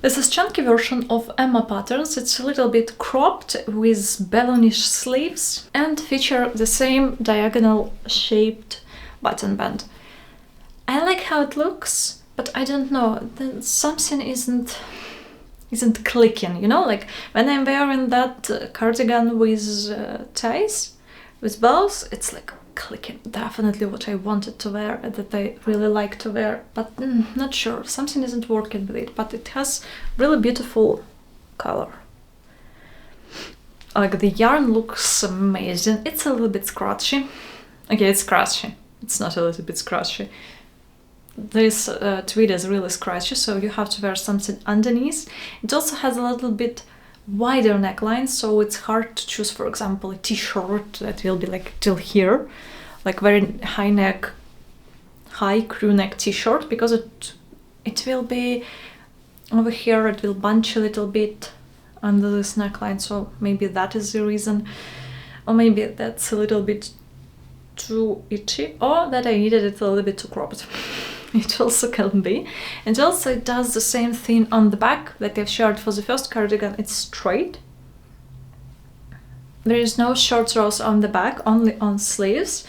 This is chunky version of Emma patterns. It's a little bit cropped with balloonish sleeves and feature the same diagonal shaped button band. I like how it looks, but I don't know, something isn't clicking, you know, like when I'm wearing that cardigan with ties, with bows, it's like clicking. Definitely what I wanted to wear, that I really like to wear, but not sure, something isn't working with it, but it has really beautiful color. Like, the yarn looks amazing. It's a little bit scratchy. Okay, it's scratchy. It's not a little bit scratchy. This tweed is really scratchy, so you have to wear something underneath. It also has a little bit wider neckline, so it's hard to choose, for example, a t-shirt that will be like till here, like very high neck, high crew neck t-shirt, because it will be over here, it will bunch a little bit under this neckline, so maybe that is the reason, or maybe that's a little bit too itchy, or that I needed it a little bit too cropped. It also can be. And also it does the same thing on the back that I've shared for the first cardigan. It's straight. There is no short rows on the back, only on sleeves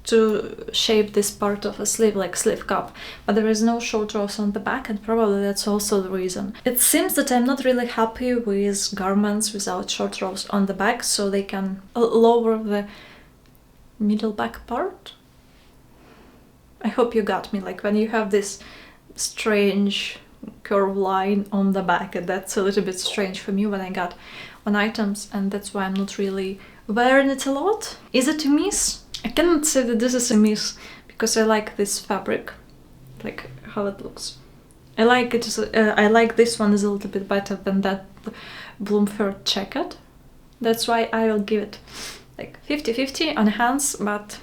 to shape this part of a sleeve, like sleeve cup. But there is no short rows on the back, and probably that's also the reason. It seems that I'm not really happy with garments without short rows on the back, so they can lower the middle back part. I hope you got me, like when you have this strange curve line on the back, and that's a little bit strange for me when I got on items, and that's why I'm not really wearing it a lot. Is it a miss? I cannot say that this is a miss, because I like this fabric, like how it looks. I like it. I like this one is a little bit better than that Blomren Jacket. That's why I will give it like 50-50 on hands, but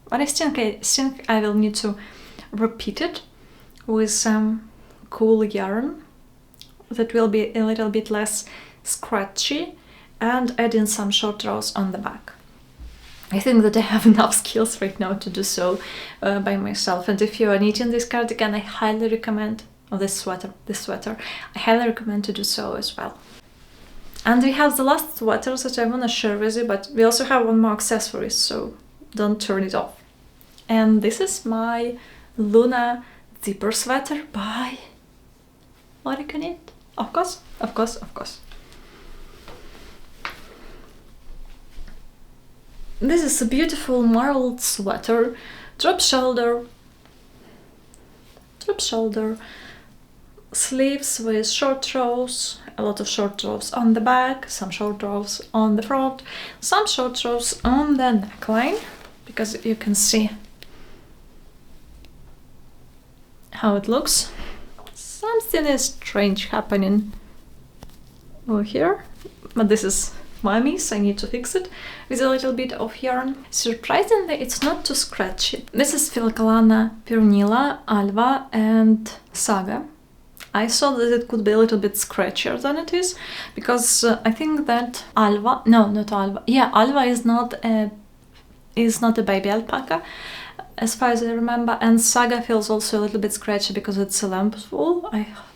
I think I will need to repeat it with some cool yarn that will be a little bit less scratchy, and add in some short rows on the back. I think that I have enough skills right now to do so by myself, and if you are knitting this cardigan, I highly recommend of this sweater. I highly recommend to do so as well. And we have the last sweaters that I want to share with you, but we also have one more accessory, so don't turn it off. And this is my Luna zipper sweater by Moreca Knit. Of course. This is a beautiful marbled sweater, drop shoulder, sleeves with short rows, a lot of short rows on the back, some short rows on the front, some short rows on the neckline, because you can see how it looks. Something is strange happening over here, but this is my miss, I need to fix it with a little bit of yarn. Surprisingly, it's not too scratchy. This is Filcolana, Pernilla, Alva and Saga. I thought that it could be a little bit scratchier than it is, because I think that Alva, no, not Alva, yeah, Alva is not a baby alpaca, as far as I remember, and Saga feels also a little bit scratchy because it's a lamb's wool.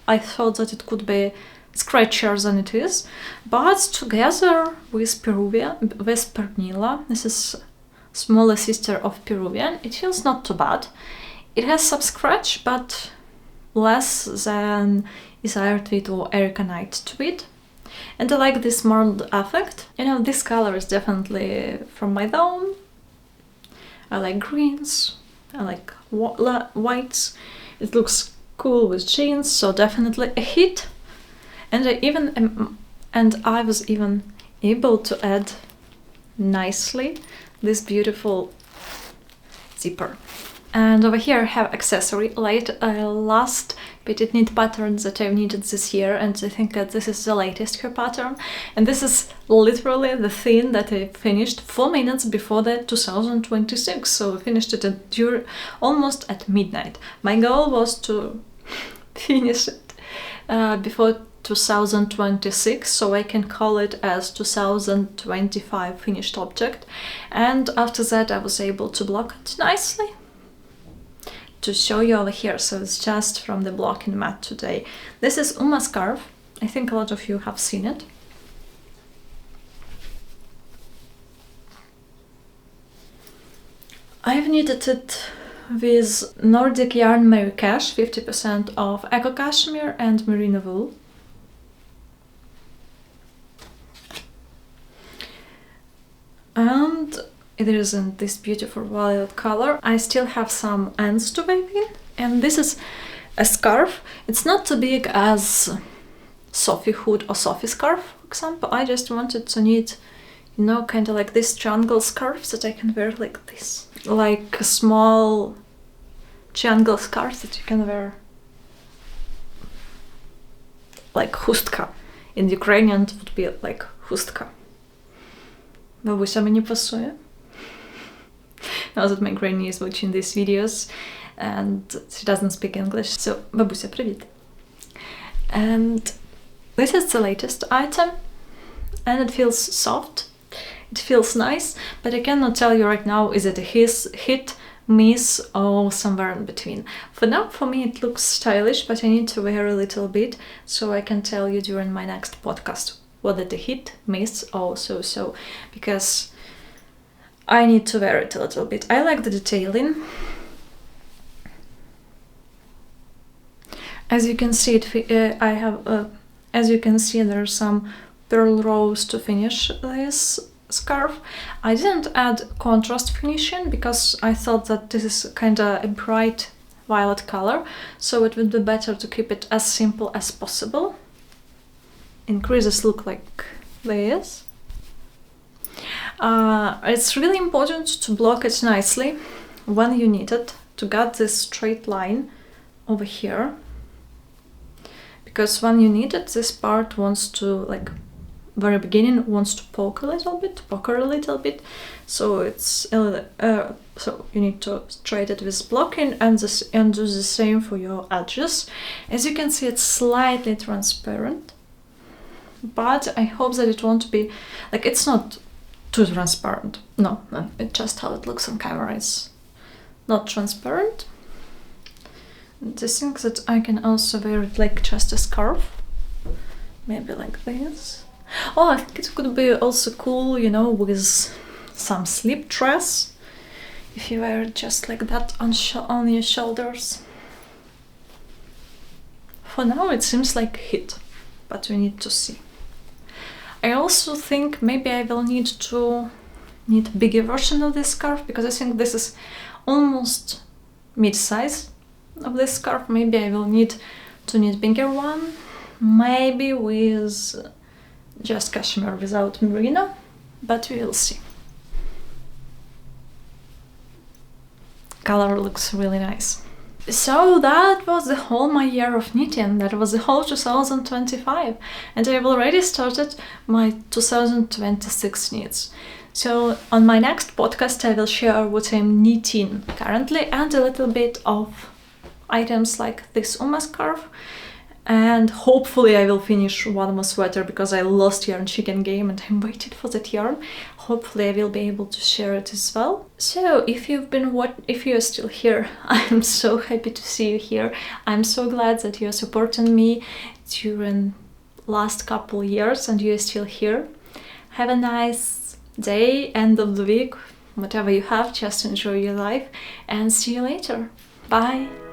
I thought that it could be scratchier than it is, but together with Pernilla, this is smaller sister of Peruvian, it feels not too bad. It has some scratch, but less than Isaeva tweed or Erica Knight tweed. And I like this marbled effect. You know, this color is definitely from my zone. I like greens, I like whites. It looks cool with jeans, so definitely a hit. And I was even able to add nicely this beautiful zipper. And over here I have accessory, last PetiteKnit pattern that I've knitted this year, and I think that this is the latest her pattern. And this is literally the thing that I finished 4 minutes before the 2026, so I finished it almost at midnight. My goal was to finish it before 2026, so I can call it as 2025 finished object. And after that I was able to block it nicely. To show you over here, so it's just from the blocking mat today. This is Uma scarf. I think a lot of you have seen it. I've knitted it with Nordic yarn Maier Cash, 50% of Eco Cashmere and Merino wool. And it is in this beautiful violet color. I still have some ends to weave in, and this is a scarf. It's not too big as Sophie hood or Sophie scarf, for example. I just wanted to knit, you know, kind of like this triangle scarf that I can wear like this, like a small triangle scarf that you can wear like хустка. In Ukrainian it would be like хустка. Бабуся мені пасує. Now that my granny is watching these videos and she doesn't speak English, so бабуся, привіт. And this is the latest item, and it feels soft, it feels nice, but I cannot tell you right now is it a hit, miss or somewhere in between. For now, for me it looks stylish, but I need to wear a little bit so I can tell you during my next podcast whether the hit, miss or so, because I need to wear it a little bit. I like the detailing. As you can see, as you can see, there are some pearl rows to finish this scarf. I didn't add contrast finishing because I thought that this is kind of a bright violet color, so it would be better to keep it as simple as possible. Increases look like this. It's really important to block it nicely when you knit it, to get this straight line over here, because when you knit it, this part wants to, like, very beginning wants to pucker a little bit, so it's so you need to straighten it with blocking and do the same for your edges. As you can see, it's slightly transparent, but I hope that it won't be like, it's not too transparent. No, it's just how it looks on camera. It's not transparent. I think that I can also wear it like just a scarf. Maybe like this. Oh, I think it could be also cool, you know, with some slip dress. If you wear it just like that on your shoulders. For now it seems like a hit, but we need to see. I also think maybe I will need to knit a bigger version of this scarf, because I think this is almost mid-size of this scarf. Maybe I will need to knit bigger one, maybe with just cashmere without merino, but we will see. Color looks really nice. So that was the whole my year of knitting, that was the whole 2025, and I've already started my 2026 knits. So on my next podcast I will share what I'm knitting currently and a little bit of items like this Uma scarf, and hopefully I will finish one more sweater because I lost yarn chicken game and I'm waiting for that yarn. Hopefully I will be able to share it as well. So if you're still here, I'm so happy to see you here. I'm so glad that you're supporting me during last couple years and you're still here. Have a nice day, end of the week, whatever you have, just enjoy your life and see you later. Bye!